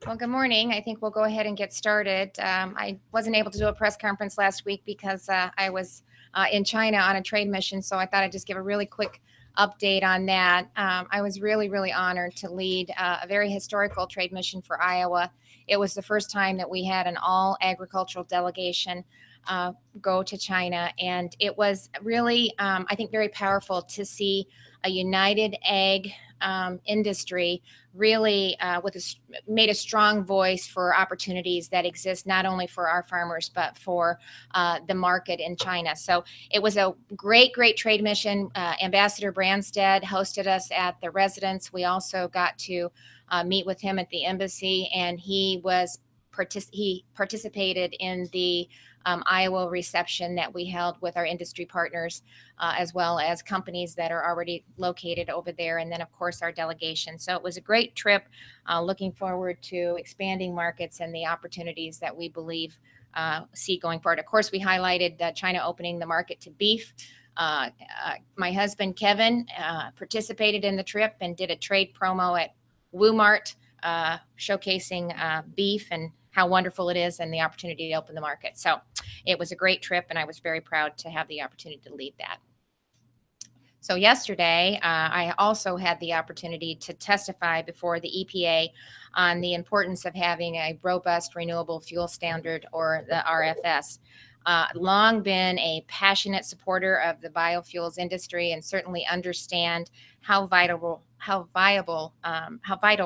Well, good morning. I think we'll go ahead and get started. I wasn't able to do a press conference last week because I was in China on a trade mission, so I thought I'd just give a really quick update on that. I was really, really honored to lead a very historical trade mission for Iowa. It was the first time that we had an all agricultural delegation go to China, and it was really, I think, very powerful to see a united ag industry really made a strong voice for opportunities that exist not only for our farmers but for the market in China. So it was a great, great trade mission. Ambassador Branstad hosted us at the residence. We also got to meet with him at the embassy, and he participated in the Iowa reception that we held with our industry partners, as well as companies that are already located over there, and then of course our delegation. So it was a great trip. Looking forward to expanding markets and the opportunities that we believe see going forward. Of course, we highlighted China opening the market to beef. My husband Kevin participated in the trip and did a trade promo at Walmart, showcasing beef and how wonderful it is and the opportunity to open the market. So it was a great trip, and I was very proud to have the opportunity to lead that. So yesterday, I also had the opportunity to testify before the EPA on the importance of having a robust renewable fuel standard, or the RFS. Long been a passionate supporter of the biofuels industry, and certainly understand how vital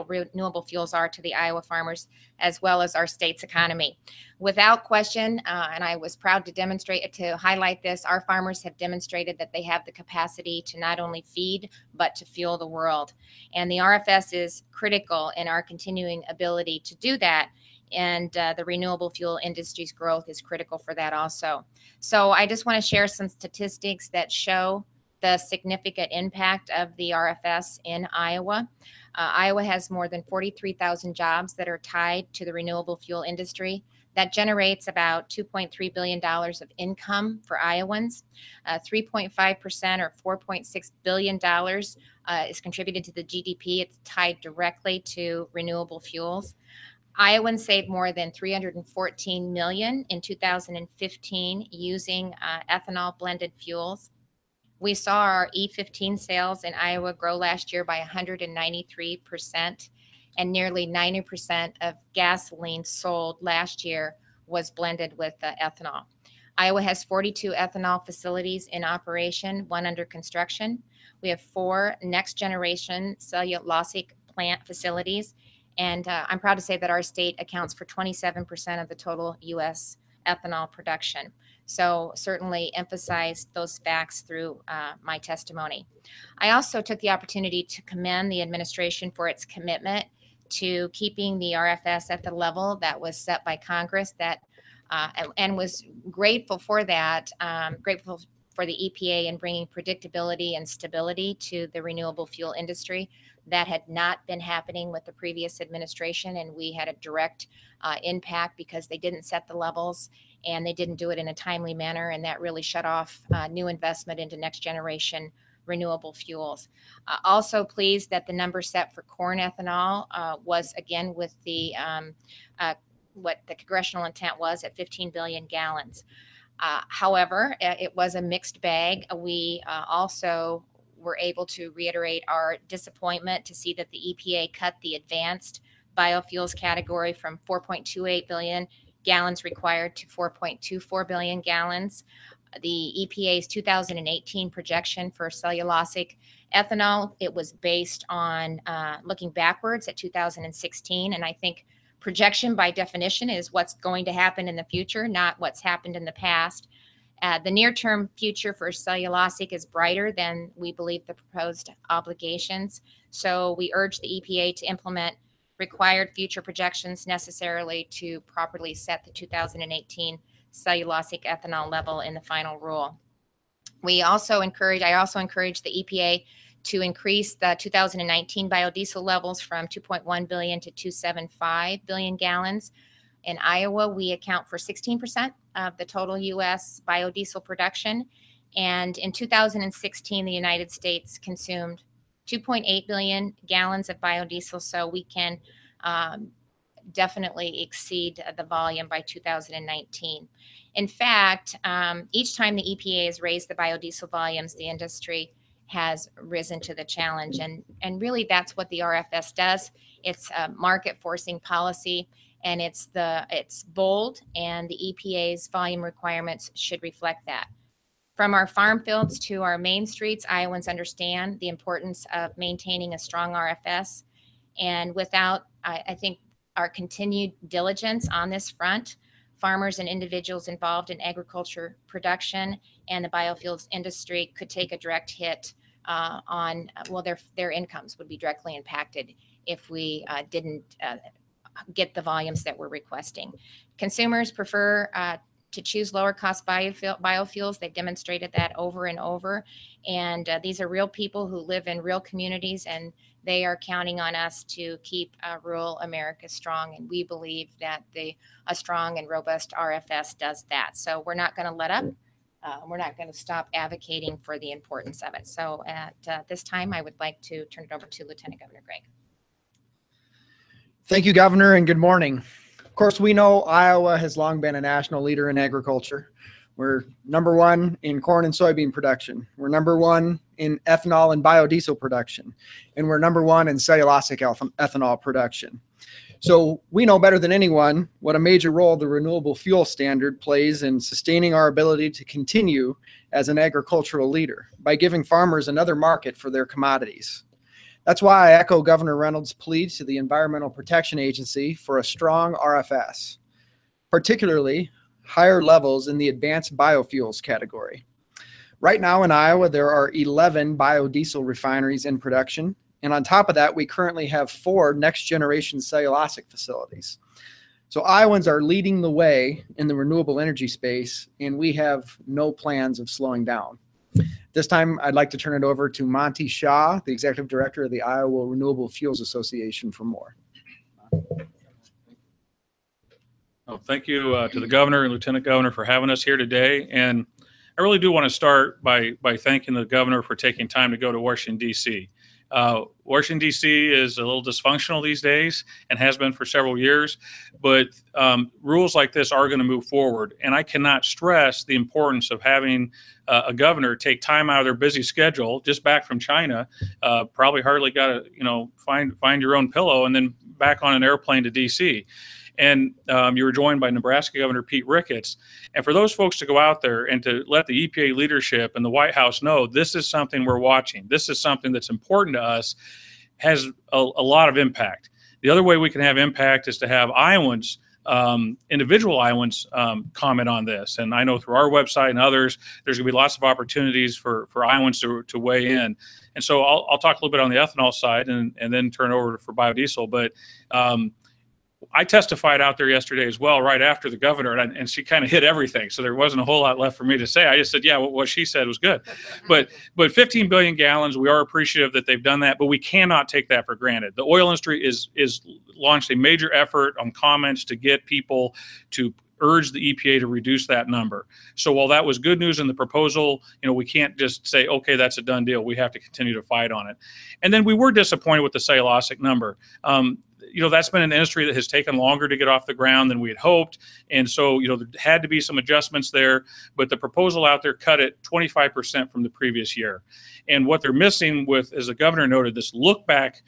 renewable fuels are to the Iowa farmers as well as our state's economy. Without question, and I was proud to highlight this, our farmers have demonstrated that they have the capacity to not only feed but to fuel the world. And the RFS is critical in our continuing ability to do that. And the renewable fuel industry's growth is critical for that also. So I just want to share some statistics that show the significant impact of the RFS in Iowa. Iowa has more than 43,000 jobs that are tied to the renewable fuel industry. That generates about $2.3 billion of income for Iowans. 3.5% or $4.6 billion is contributed to the GDP. It's tied directly to renewable fuels. Iowans saved more than $314 million in 2015 using ethanol blended fuels. We saw our E15 sales in Iowa grow last year by 193%, and nearly 90% of gasoline sold last year was blended with ethanol. Iowa has 42 ethanol facilities in operation, one under construction. We have 4 next-generation cellulosic plant facilities, and I'm proud to say that our state accounts for 27% of the total U.S. ethanol production. So certainly emphasized those facts through my testimony. I also took the opportunity to commend the administration for its commitment to keeping the RFS at the level that was set by Congress, and was grateful for that, grateful for the EPA in bringing predictability and stability to the renewable fuel industry. That had not been happening with the previous administration, and we had a direct impact because they didn't set the levels and they didn't do it in a timely manner, and that really shut off new investment into next generation renewable fuels. Also pleased that the number set for corn ethanol was again with the what the congressional intent was at 15 billion gallons. However, it was a mixed bag. We also were able to reiterate our disappointment to see that the EPA cut the advanced biofuels category from 4.28 billion gallons required to 4.24 billion gallons. The EPA's 2018 projection for cellulosic ethanol, it was based on looking backwards at 2016, and I think projection by definition is what's going to happen in the future, not what's happened in the past. The near-term future for cellulosic is brighter than we believe the proposed obligations. So we urge the EPA to implement required future projections necessarily to properly set the 2018 cellulosic ethanol level in the final rule. I also encourage the EPA to increase the 2019 biodiesel levels from 2.1 billion to 2.75 billion gallons. In Iowa, we account for 16% of the total U.S. biodiesel production. And in 2016, the United States consumed 2.8 billion gallons of biodiesel. So we can definitely exceed the volume by 2019. In fact, each time the EPA has raised the biodiesel volumes, the industry has risen to the challenge. And really that's what the RFS does. It's a market forcing policy, and it's bold, and the EPA's volume requirements should reflect that. From our farm fields to our main streets, Iowans understand the importance of maintaining a strong RFS. And without, I think, our continued diligence on this front, farmers and individuals involved in agriculture production and the biofuels industry could take a direct hit their incomes would be directly impacted if we didn't get the volumes that we're requesting. Consumers prefer to choose lower cost biofuels. They've demonstrated that over and over. And these are real people who live in real communities, and they are counting on us to keep rural America strong. And we believe that a strong and robust RFS does that. So we're not going to let up. We're not going to stop advocating for the importance of it. So at this time, I would like to turn it over to Lieutenant Governor Gregg. Thank you, Governor, and good morning. Of course, we know Iowa has long been a national leader in agriculture. We're #1 in corn and soybean production. We're #1 in ethanol and biodiesel production. And we're #1 in cellulosic ethanol production. So we know better than anyone what a major role the renewable fuel standard plays in sustaining our ability to continue as an agricultural leader by giving farmers another market for their commodities. That's why I echo Governor Reynolds' plea to the Environmental Protection Agency for a strong RFS, particularly higher levels in the advanced biofuels category. Right now in Iowa, there are 11 biodiesel refineries in production. And on top of that, we currently have 4 next-generation cellulosic facilities. So Iowans are leading the way in the renewable energy space, and we have no plans of slowing down. This time, I'd like to turn it over to Monty Shaw, the Executive Director of the Iowa Renewable Fuels Association, for more. Oh, thank you to the Governor and Lieutenant Governor for having us here today. And I really do want to start by thanking the Governor for taking time to go to Washington, D.C. Washington, D.C. is a little dysfunctional these days and has been for several years, but rules like this are going to move forward. And I cannot stress the importance of having a governor take time out of their busy schedule, just back from China, probably hardly got to, find your own pillow, and then back on an airplane to D.C. And you were joined by Nebraska Governor Pete Ricketts. And for those folks to go out there and to let the EPA leadership and the White House know this is something we're watching, this is something that's important to us, has a lot of impact. The other way we can have impact is to have Iowans, individual Iowans, comment on this. And I know through our website and others, there's going to be lots of opportunities for Iowans to weigh in. And so I'll talk a little bit on the ethanol side and then turn over for biodiesel. But I testified out there yesterday as well, right after the governor, and she kind of hit everything. So there wasn't a whole lot left for me to say. I just said, yeah, what she said was good. But 15 billion gallons, we are appreciative that they've done that, but we cannot take that for granted. The oil industry is launched a major effort on comments to get people to urge the EPA to reduce that number. So while that was good news in the proposal, we can't just say, okay, that's a done deal. We have to continue to fight on it. And then we were disappointed with the cellulosic number. That's been an industry that has taken longer to get off the ground than we had hoped. And so, there had to be some adjustments there, but the proposal out there cut it 25% from the previous year. And what they're missing with, as the governor noted, this look back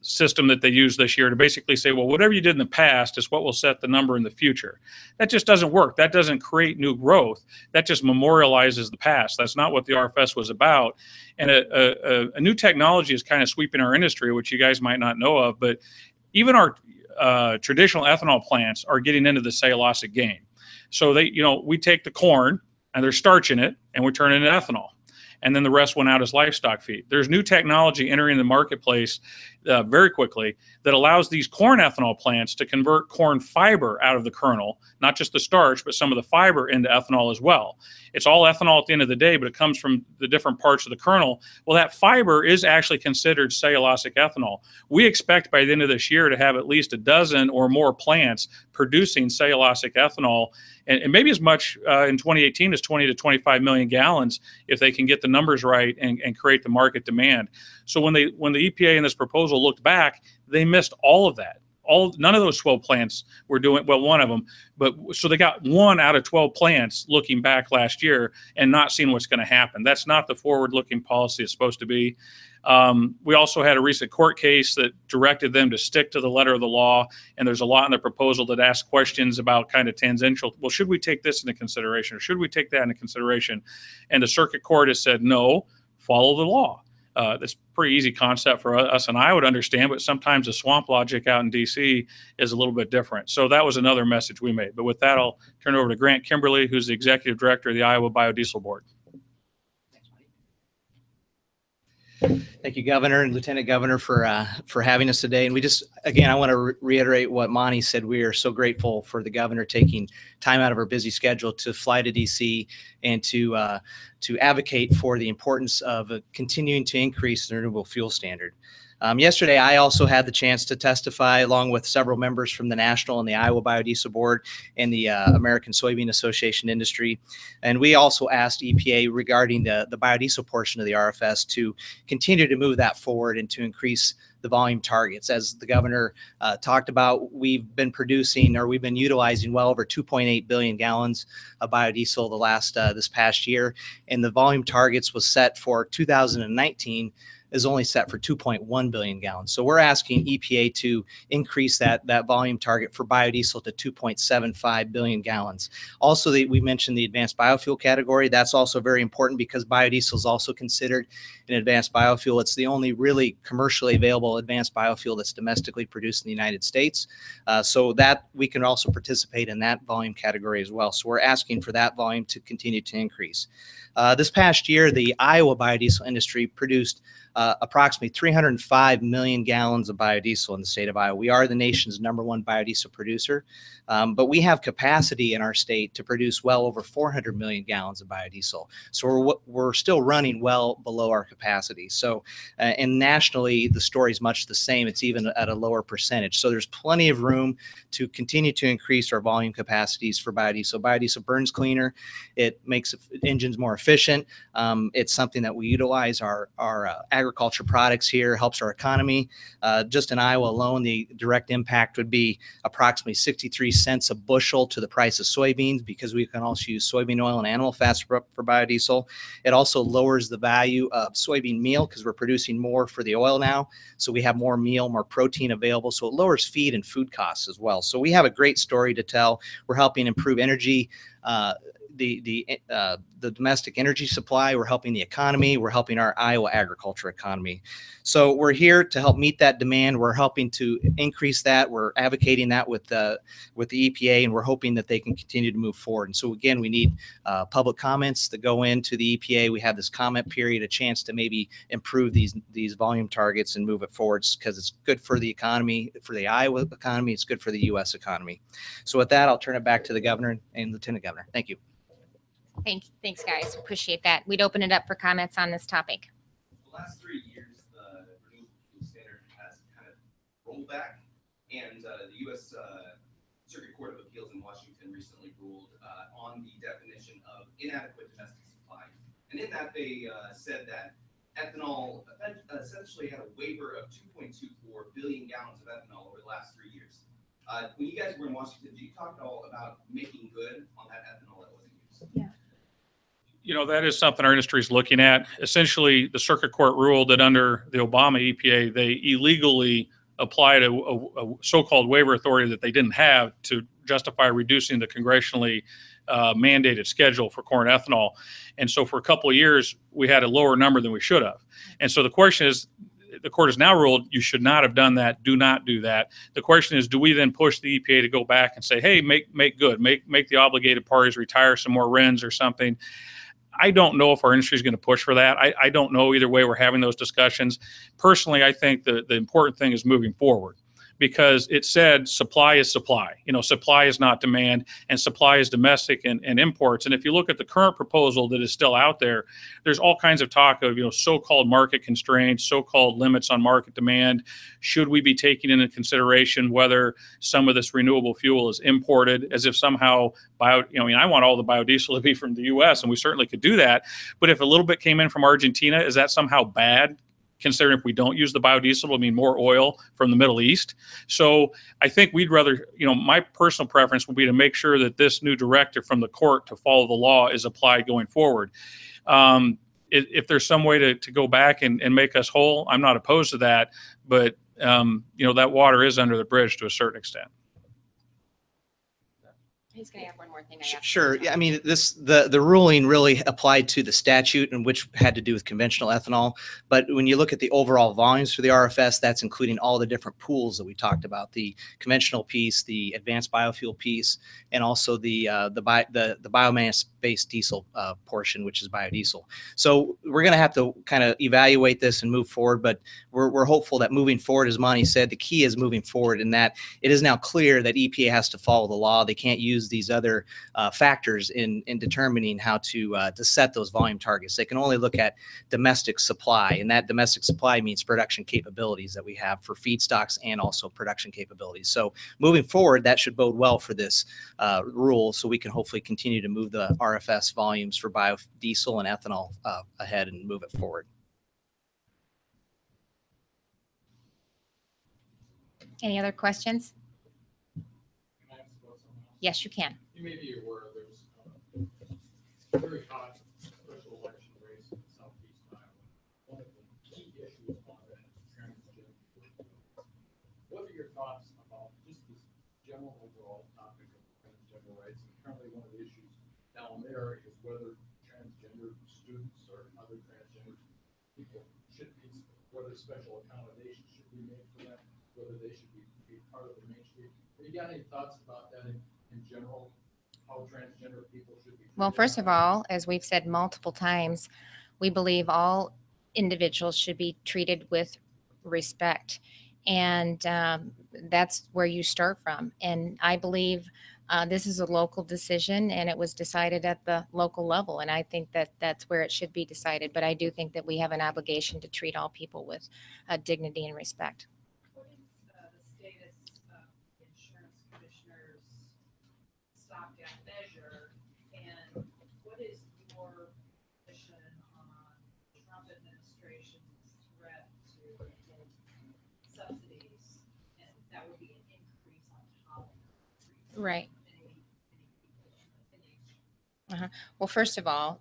system that they use this year to basically say, well, whatever you did in the past is what will set the number in the future. That just doesn't work. That doesn't create new growth. That just memorializes the past. That's not what the RFS was about. And a new technology is kind of sweeping our industry, which you guys might not know of, but even our traditional ethanol plants are getting into the cellulosic game. So we take the corn and they're starching it and we turn it into ethanol. And then the rest went out as livestock feed. There's new technology entering the marketplace very quickly that allows these corn ethanol plants to convert corn fiber out of the kernel, not just the starch, but some of the fiber into ethanol as well. It's all ethanol at the end of the day, but it comes from the different parts of the kernel. Well, that fiber is actually considered cellulosic ethanol. We expect by the end of this year to have at least a dozen or more plants producing cellulosic ethanol, and maybe as much in 2018 as 20 to 25 million gallons if they can get the numbers right and create the market demand. So when the EPA in this proposal looked back, they missed all of that. none of those 12 plants were doing well, one of them, but so they got 1 out of 12 plants looking back last year and not seeing what's going to happen. That's not the forward-looking policy it's supposed to be. We also had a recent court case that directed them to stick to the letter of the law, and there's a lot in the proposal that asks questions about kind of tangential. Well, should we take this into consideration, or should we take that into consideration? And the circuit court has said no, follow the law. That's a pretty easy concept for us and I would understand, but sometimes the swamp logic out in DC is a little bit different. So that was another message we made. But with that, I'll turn it over to Grant Kimberly, who's the executive director of the Iowa Biodiesel Board. Thank you, Governor and Lieutenant Governor, for having us today. And we just, again, I want to reiterate what Monty said. We are so grateful for the governor taking time out of her busy schedule to fly to DC and to advocate for the importance of continuing to increase the renewable fuel standard. Yesterday, I also had the chance to testify along with several members from the National and the Iowa Biodiesel Board and the American Soybean Association industry. And we also asked EPA regarding the biodiesel portion of the RFS to continue to move that forward and to increase the volume targets. As the governor talked about, we've been utilizing well over 2.8 billion gallons of biodiesel this past year. And the volume targets was set for 2019 is only set for 2.1 billion gallons. So we're asking EPA to increase that volume target for biodiesel to 2.75 billion gallons. Also, we mentioned the advanced biofuel category. That's also very important because biodiesel is also considered an advanced biofuel. It's the only really commercially available advanced biofuel that's domestically produced in the United States. So that we can also participate in that volume category as well. So we're asking for that volume to continue to increase. This past year, the Iowa biodiesel industry produced approximately 305 million gallons of biodiesel in the state of Iowa. We are the nation's #1 biodiesel producer, but we have capacity in our state to produce well over 400 million gallons of biodiesel. So we're still running well below our capacity. So, and nationally, the story is much the same. It's even at a lower percentage. So there's plenty of room to continue to increase our volume capacities for biodiesel. Biodiesel burns cleaner. It makes engines more efficient. It's something that we utilize our agriculture products here, helps our economy. Just in Iowa alone, the direct impact would be approximately 63 cents a bushel to the price of soybeans, because we can also use soybean oil and animal fats for biodiesel. It also lowers the value of soybean meal because we're producing more for the oil now. So we have more meal, more protein available. So it lowers feed and food costs as well. So we have a great story to tell. We're helping improve energy, the domestic energy supply. We're helping the economy. We're helping our Iowa agriculture economy. So we're here to help meet that demand. We're helping to increase that. We're advocating that with the EPA, and we're hoping that they can continue to move forward. And so again, we need public comments that go into the EPA. We have this comment period, a chance to maybe improve these volume targets and move it forward, because it's good for the economy, for the Iowa economy. It's good for the U.S. economy. So with that, I'll turn it back to the governor and Lieutenant Governor. Thank you. Thanks, guys. Appreciate that. We'd open it up for comments on this topic. The last 3 years, the renewable fuel standard has kind of rolled back, and the U.S. Circuit Court of Appeals in Washington recently ruled on the definition of inadequate domestic supply. And in that, they said that ethanol essentially had a waiver of 2.24 billion gallons of ethanol over the last 3 years. When you guys were in Washington, did you talk at all about making good on that ethanol that wasn't used? Yeah. You know, that is something our industry is looking at. Essentially, the circuit court ruled that under the Obama EPA, they illegally applied a so-called waiver authority that they didn't have to justify reducing the congressionally mandated schedule for corn ethanol. And so for a couple of years, we had a lower number than we should have. And so the question is, the court has now ruled you should not have done that. Do not do that. The question is, do we then push the EPA to go back and say, hey, make good, make the obligated parties retire some more RINs or something? I don't know if our industry is going to push for that. I don't know. Either way, we're having those discussions. Personally, I think the important thing is moving forward, because it said supply is supply. You know, supply is not demand, and supply is domestic and imports. And if you look at the current proposal that is still out there, there's all kinds of talk of, you know, so-called market constraints, so-called limits on market demand. Should we be taking into consideration whether some of this renewable fuel is imported, as if somehow I mean, I want all the biodiesel to be from the U.S., and we certainly could do that. But if a little bit came in from Argentina, is that somehow bad? considering if we don't use the biodiesel, it'll mean more oil from the Middle East. So I think we'd rather, my personal preference would be to make sure that this new directive from the court to follow the law is applied going forward. If there's some way to go back and make us whole, I'm not opposed to that. But, that water is under the bridge to a certain extent. He's going to have one more thing. I asked Sure. him. Yeah, I mean, the ruling really applied to the statute, and which had to do with conventional ethanol. But when you look at the overall volumes for the RFS, that's including all the different pools that we talked about: the conventional piece, the advanced biofuel piece, and also the biomass-based diesel portion, which is biodiesel. So we're going to have to kind of evaluate this and move forward. But we're hopeful that moving forward, as Monty said, the key is moving forward, in that it is now clear that EPA has to follow the law. They can't use these other factors in determining how to set those volume targets. They can only look at domestic supply, and that domestic supply means production capabilities that we have for feedstocks and also production capabilities. So moving forward, that should bode well for this rule, so we can hopefully continue to move the RFS volumes for biodiesel and ethanol ahead and move it forward. Any other questions? Yes, you can. You may be aware there's a very hot special election race in southeast Iowa. One of the key issues on that is transgender. What are your thoughts about just this general overall topic of transgender rights? And currently one of the issues down there is whether transgender students or other transgender people should be, whether special accommodations should be made for them, whether they should be part of the mainstream. Have you got any thoughts about that in general, how transgender people should be treated? Well, first of all, as we've said multiple times, we believe all individuals should be treated with respect. And that's where you start from. And I believe this is a local decision, and it was decided at the local level. And I think that that's where it should be decided. But I do think that we have an obligation to treat all people with dignity and respect. What is the status of insurance commissioners' stopgap measure, and what is your position on the Trump administration's threat to end subsidies, and that would be an increase on top of the increase? Right. Well, first of all,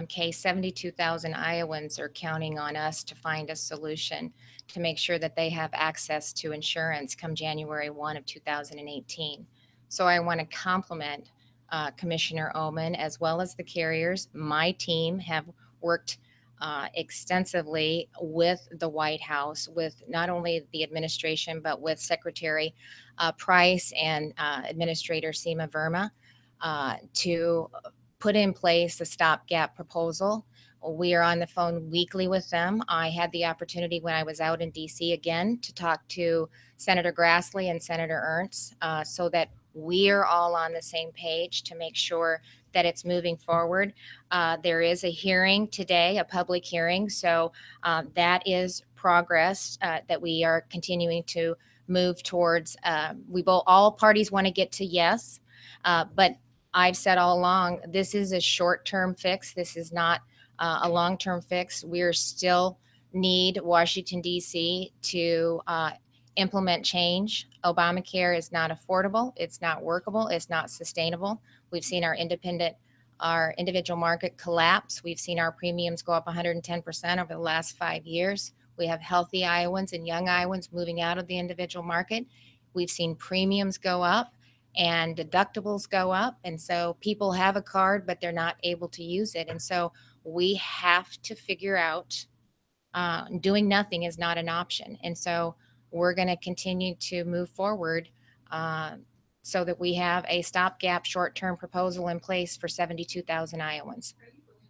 Kay, 72,000 Iowans are counting on us to find a solution to make sure that they have access to insurance come January 1 of 2018. So I want to compliment Commissioner Oman as well as the carriers. My team have worked extensively with the White House, with not only the administration, but with Secretary Price and Administrator Seema Verma to put in place a stopgap proposal. We are on the phone weekly with them. I had the opportunity when I was out in DC again to talk to Senator Grassley and Senator Ernst so that we're all on the same page to make sure that it's moving forward. There is a hearing today, a public hearing. So that is progress that we are continuing to move towards. All parties want to get to yes, but I've said all along, this is a short-term fix. This is not a long-term fix. We're still need Washington, D.C. to implement change. Obamacare is not affordable. It's not workable. It's not sustainable. We've seen our individual market collapse. We've seen our premiums go up 110% over the last 5 years. We have healthy Iowans and young Iowans moving out of the individual market. We've seen premiums go up and deductibles go up. And so people have a card, but they're not able to use it. And so we have to figure out doing nothing is not an option. And so we're going to continue to move forward so that we have a stopgap short-term proposal in place for 72,000 Iowans. Are you willing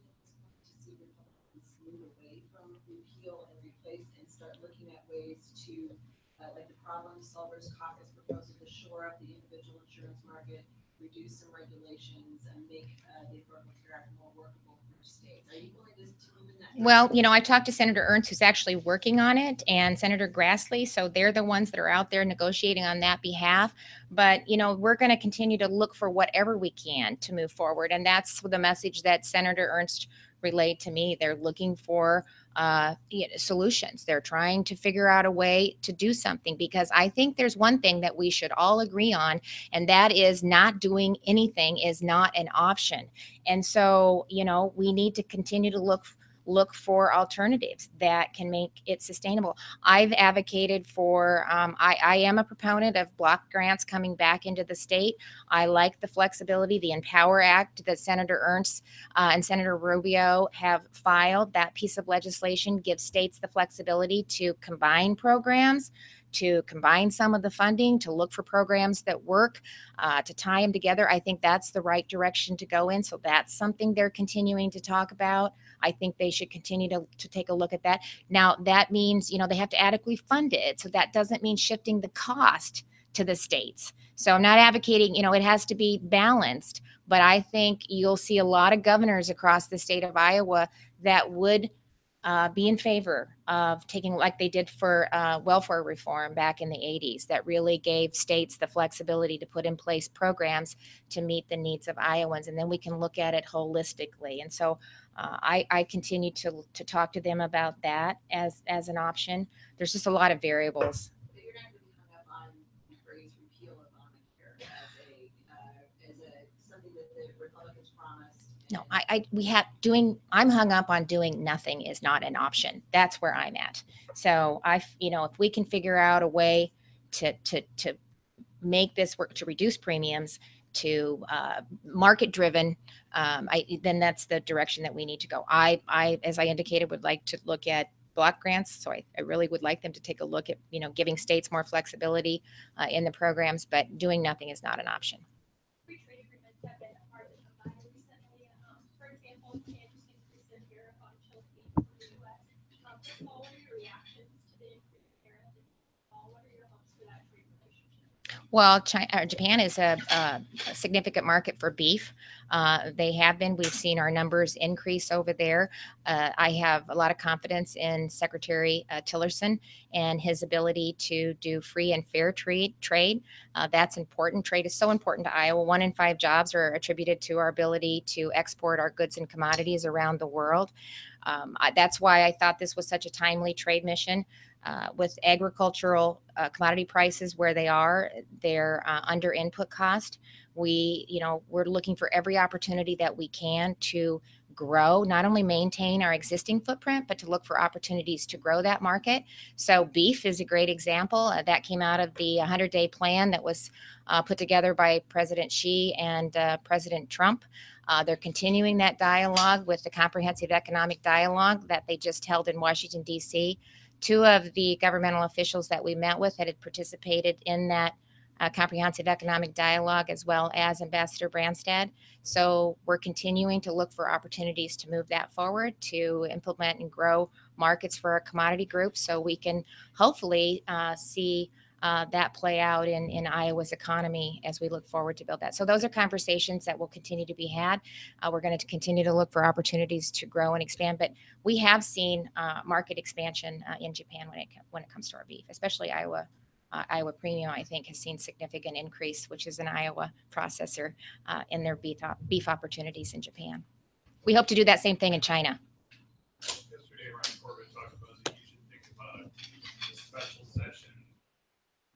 to see Republicans move away from repeal and replace and start looking at ways to, like the Problem Solvers Caucus proposal, to shore up the individual insurance market, reduce some regulations, and make the Affordable Care Act more workable for states? Are you willing to move in that direction? Well, I talked to Senator Ernst, who's actually working on it, and Senator Grassley. So they're the ones that are out there negotiating on that behalf. But, we're going to continue to look for whatever we can to move forward. And that's the message that Senator Ernst relayed to me. They're looking for solutions. They're trying to figure out a way to do something, because I think there's one thing that we should all agree on, and that is not doing anything is not an option. And so, we need to continue to look for alternatives that can make it sustainable. I've advocated for, I am a proponent of block grants coming back into the state. I like the flexibility, the Empower Act that Senator Ernst and Senator Rubio have filed. That piece of legislation gives states the flexibility to combine programs, to combine some of the funding, to look for programs that work, to tie them together. I think that's the right direction to go in. So that's something they're continuing to talk about. I think they should continue to take a look at that. Now, that means, they have to adequately fund it. So that doesn't mean shifting the cost to the states. So I'm not advocating, it has to be balanced, but I think you'll see a lot of governors across the state of Iowa that would be in favor of taking, like they did for welfare reform back in the 80s, that really gave states the flexibility to put in place programs to meet the needs of Iowans. And then we can look at it holistically. And so I continue to talk to them about that as an option. There's just a lot of variables. But you're not going to be hung up on the phrase repeal Obamacare as something that the Republicans promised. No, I'm hung up on doing nothing is not an option. That's where I'm at. So if we can figure out a way to make this work, to reduce premiums, to market driven, then that's the direction that we need to go. I, as I indicated, would like to look at block grants. So I really would like them to take a look at, giving states more flexibility in the programs, but doing nothing is not an option. Free trade agreements have been hard to come by recently. For example, Kansas increase in tariff on chilled beef from the U.S. First of all, what are your reactions to the increased tariff? What are your hopes for that trade relationship? Well, Japan is a significant market for beef. They have been. We've seen our numbers increase over there. I have a lot of confidence in Secretary Tillerson and his ability to do free and fair trade. That's important. Trade is so important to Iowa. 1 in 5 jobs are attributed to our ability to export our goods and commodities around the world. That's why I thought this was such a timely trade mission. With agricultural commodity prices where they're under input cost. We're looking for every opportunity that we can to grow, not only maintain our existing footprint, but to look for opportunities to grow that market. So beef is a great example. That came out of the 100-day plan that was put together by President Xi and President Trump. They're continuing that dialogue with the Comprehensive Economic Dialogue that they just held in Washington, D.C. 2 of the governmental officials that we met with had participated in that Comprehensive Economic Dialogue, as well as Ambassador Branstad. So we're continuing to look for opportunities to move that forward, to implement and grow markets for our commodity groups, so we can hopefully see that play out in Iowa's economy as we look forward to build that. So those are conversations that will continue to be had. We're going to continue to look for opportunities to grow and expand, but we have seen market expansion in Japan when it comes to our beef, especially Iowa Premium. I think has seen significant increase, which is an Iowa processor, in their beef opportunities in Japan. We hope to do that same thing in China. Yesterday, Ryan Corbett talked about that you should think about a special session.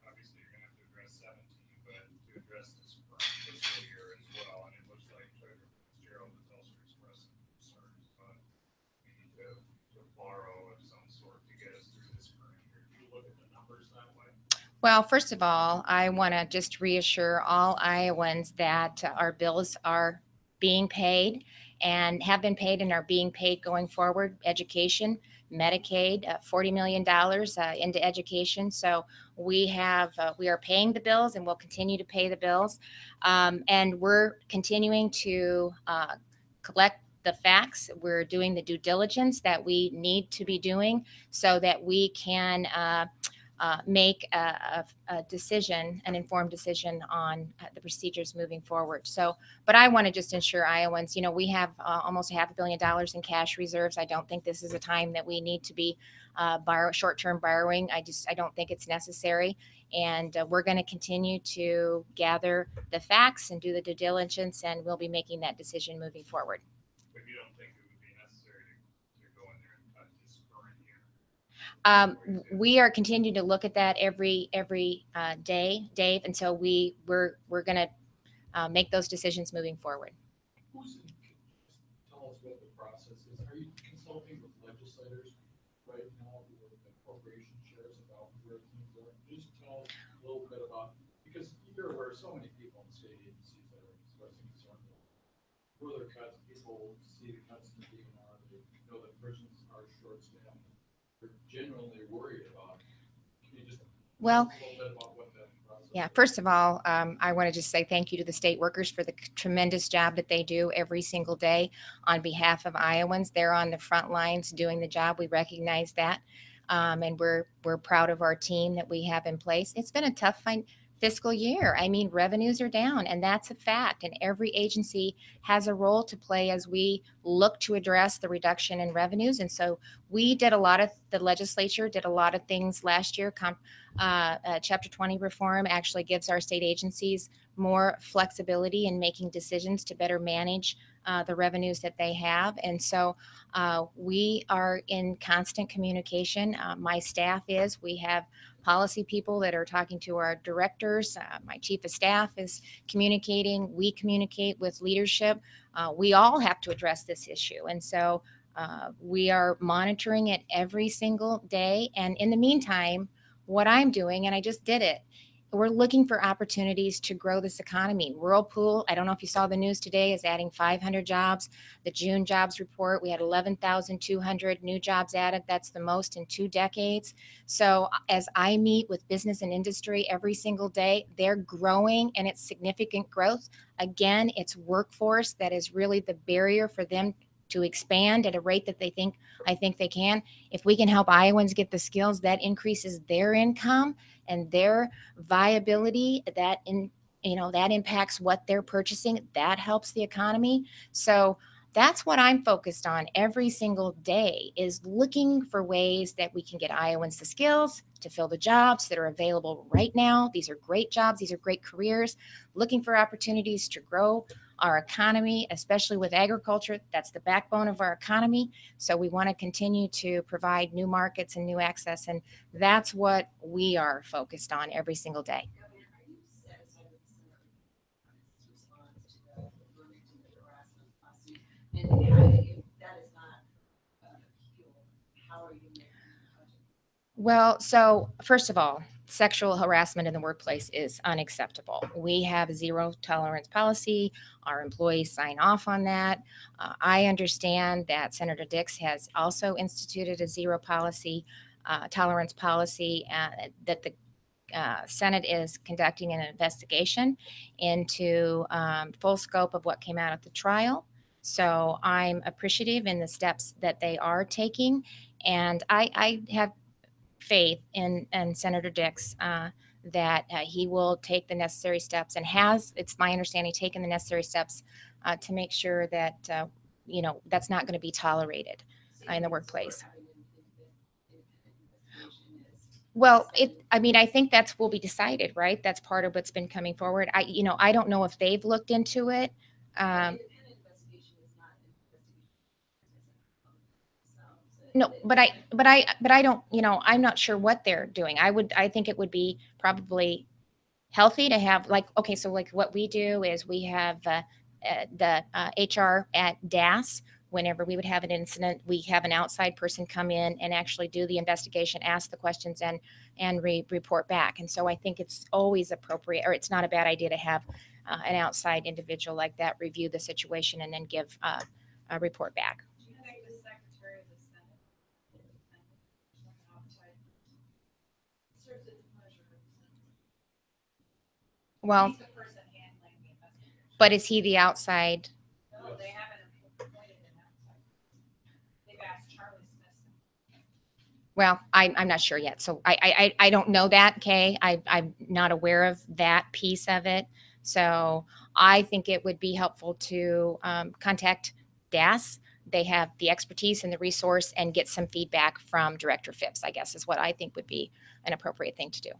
Obviously, you're going to have to address 17, but to address this current fiscal year as well. And it looks like Treasurer Fitzgerald has also expressed some concerns about we need to borrow of some sort to get us through this current year. Do you look at the numbers that way? Well, first of all, I want to just reassure all Iowans that our bills are being paid and have been paid and are being paid going forward. Education, Medicaid, $40 million into education. So we are paying the bills and we'll continue to pay the bills. And we're continuing to collect the facts. We're doing the due diligence that we need to be doing so that we can make a decision, an informed decision on the procedures moving forward. So, but I want to just ensure Iowans, we have almost $500 million in cash reserves. I don't think this is a time that we need to be short-term borrowing. I don't think it's necessary. And we're going to continue to gather the facts and do the due diligence, and we'll be making that decision moving forward. But you don't think it would be necessary We are continuing to look at that every day, Dave, and so we're going to make those decisions moving forward. Who's in, tell us what the process is. Are you consulting with legislators right now or the corporation chairs about where things are? Just tell us a little bit about, because you're aware so many people in state agencies that are expressing concern about further cuts. People see the cuts in the DNR, they know that prisons are short-staffed. They're genuinely worried about it. Can you just Well, tell us a little bit about what that process yeah, is? first of all, I want to just say thank you to the state workers for the tremendous job that they do every single day on behalf of Iowans. They're on the front lines doing the job. We recognize that. And we're proud of our team that we have in place. It's been a tough fiscal year. I mean, revenues are down, and that's a fact. And every agency has a role to play as we look to address the reduction in revenues. And so the legislature did a lot of things last year. Chapter 20 reform actually gives our state agencies more flexibility in making decisions to better manage the revenues that they have. And so we are in constant communication. My staff is. We have policy people that are talking to our directors. My chief of staff is communicating. We communicate with leadership. We all have to address this issue. And so we are monitoring it every single day. And in the meantime, what I'm doing, and I just did it, we're looking for opportunities to grow this economy. Whirlpool, I don't know if you saw the news today, is adding 500 jobs. The June jobs report, we had 11,200 new jobs added. That's the most in 2 decades. So as I meet with business and industry every single day, they're growing, and it's significant growth. Again, it's workforce that is really the barrier for them to expand at a rate that I think they can. If we can help Iowans get the skills, that increases their income and their viability. That impacts what they're purchasing. That helps the economy. So that's what I'm focused on every single day, is looking for ways that we can get Iowans the skills to fill the jobs that are available right now. These are great jobs. These are great careers. Looking for opportunities to grow our economy, especially with agriculture. That's the backbone of our economy. So we want to continue to provide new markets and new access. And that's what we are focused on every single day. Governor, are you satisfied with the Senator's response to the Bloomington harassment lawsuit? And if that is not appealed, how are you making the budget? Well, so first of all, sexual harassment in the workplace is unacceptable. We have a zero tolerance policy. Our employees sign off on that. I understand that Senator Dix has also instituted a zero tolerance policy, that the Senate is conducting an investigation into full scope of what came out at the trial. So I'm appreciative in the steps that they are taking. And I have faith in Senator Dix that he will take the necessary steps, and has, it's my understanding, taken the necessary steps to make sure that that's not going to be tolerated in the workplace. Well, I think that's will be decided, right? That's part of what's been coming forward. I don't know if they've looked into it. No, but I don't, I'm not sure what they're doing. I think it would be probably healthy to have so what we do is we have the HR at DAS. Whenever we would have an incident, we have an outside person come in and actually do the investigation, ask the questions, and report back. And so I think it's always appropriate, or it's not a bad idea to have an outside individual like that review the situation and then give a report back. Do you think the Secretary of the Senate serves at the pleasure of the Senate? Well, He's the person handling the investigation. but is he the outside? No, they haven't appointed an outside. They've asked Charlie Smith. Well, I'm not sure yet. So I don't know that, Kay. I'm not aware of that piece of it. So I think it would be helpful to contact DAS. They have the expertise and the resource, and get some feedback from Director Phipps, I guess, is what I think would be an appropriate thing to do.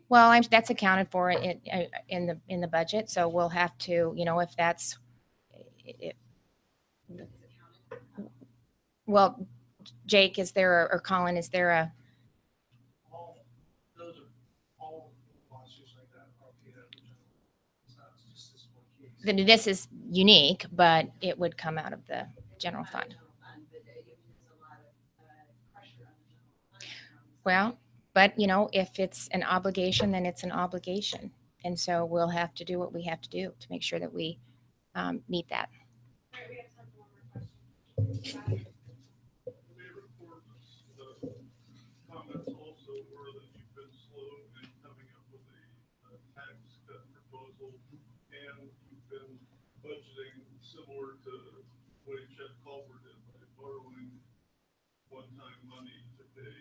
Well, that's accounted for in the budget. So we'll have to, if that's, well, Jake, is there, or Colin, is there a, All, those are all lawsuits like that are paid out of the general. It's not just this one case. then this is unique, but it would come out of the general fund. Well, but you know, if it's an obligation, then it's an obligation. And so we'll have to do what we have to do to make sure that we meet that. All right, we have time for one more question. May report the comments also were that you've been slow in coming up with a tax cut proposal, and you've been budgeting similar to what Chet Culver did by borrowing one-time money to pay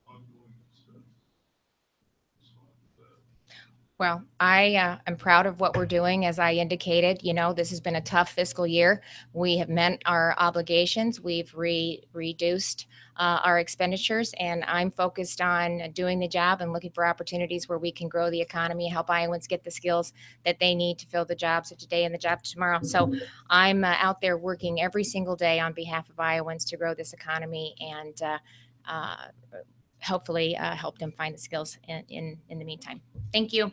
ongoing expenses. Respond to that. Well, I am proud of what we're doing. As I indicated, you know, this has been a tough fiscal year. We have met our obligations. We've reduced our expenditures, and I'm focused on doing the job and looking for opportunities where we can grow the economy, help Iowans get the skills that they need to fill the jobs of today and the jobs tomorrow. So I'm out there working every single day on behalf of Iowans to grow this economy and hopefully help them find the skills in the meantime. Thank you.